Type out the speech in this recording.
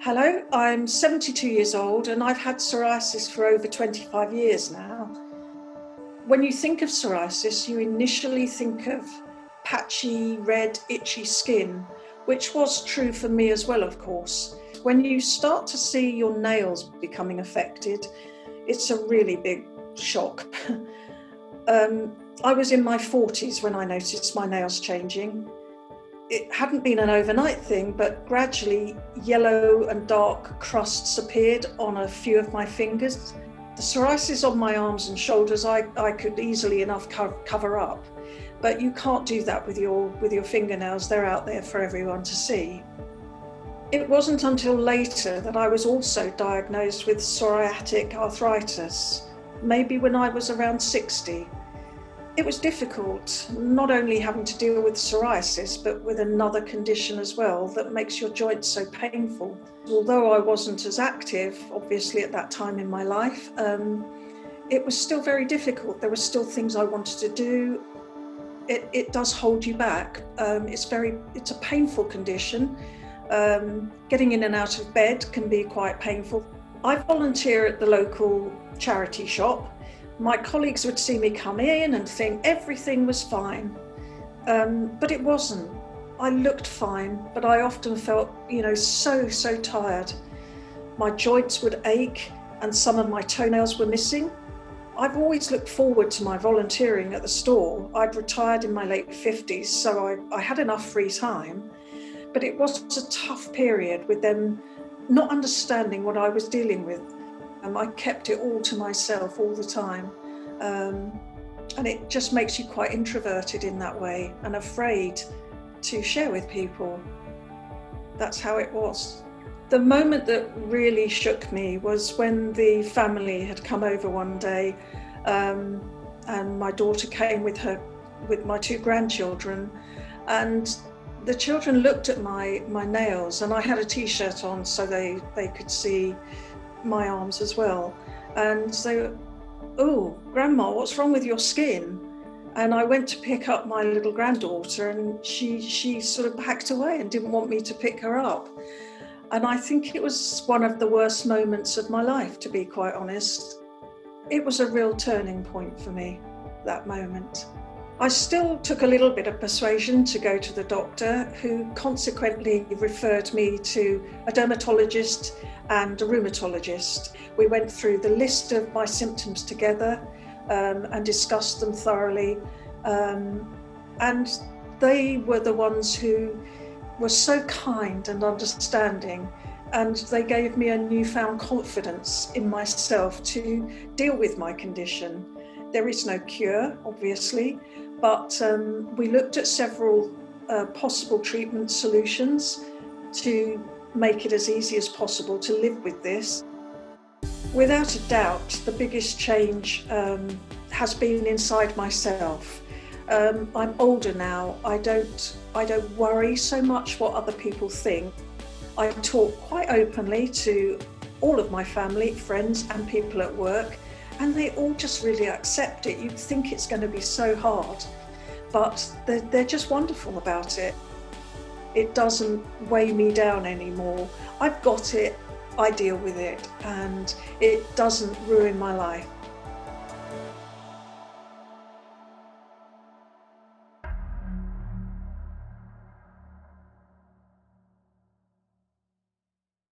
Hello, I'm 72 years old and I've had psoriasis for over 25 years now. When you think of psoriasis, you initially think of patchy, red, itchy skin, which was true for me as well, of course. When you start to see your nails becoming affected, it's a really big shock. I was in my 40s when I noticed my nails changing. It hadn't been an overnight thing, but gradually yellow and dark crusts appeared on a few of my fingers. The psoriasis on my arms and shoulders, I could easily enough cover up, but you can't do that with your fingernails. They're out there for everyone to see. It wasn't until later that I was also diagnosed with psoriatic arthritis, maybe when I was around 60. It was difficult, not only having to deal with psoriasis, but with another condition as well that makes your joints so painful. Although I wasn't as active, obviously, at that time in my life, it was still very difficult. There were still things I wanted to do. It does hold you back. It's a painful condition. Getting in and out of bed can be quite painful. I volunteer at the local charity shop. My colleagues would see me come in and think everything was fine, but it wasn't. I looked fine, but I often felt, so tired. My joints would ache and some of my toenails were missing. I've always looked forward to my volunteering at the store. I'd retired in my late 50s, so I had enough free time, but it was a tough period with them not understanding what I was dealing with. I kept it all to myself all the time. And it just makes you quite introverted in that way and afraid to share with people. That's how it was. The moment that really shook me was when the family had come over one day, and my daughter came with my two grandchildren, and the children looked at my nails, and I had a t-shirt on so they could see my arms as well, and so, "Oh, Grandma, what's wrong with your skin?" And I went to pick up my little granddaughter, and she sort of backed away and didn't want me to pick her up. And I think it was one of the worst moments of my life, to be quite honest. It was a real turning point for me, that moment. I still took a little bit of persuasion to go to the doctor, who consequently referred me to a dermatologist and a rheumatologist. We went through the list of my symptoms together and discussed them thoroughly. And they were the ones who were so kind and understanding, and they gave me a newfound confidence in myself to deal with my condition. There is no cure, obviously, but we looked at several possible treatment solutions to make it as easy as possible to live with this. Without a doubt, the biggest change has been inside myself. I'm older now. I don't worry so much what other people think. I talk quite openly to all of my family, friends, and people at work, and they all just really accept it. You'd think it's going to be so hard, but they're just wonderful about it. It doesn't weigh me down anymore. I've got it, I deal with it, and it doesn't ruin my life.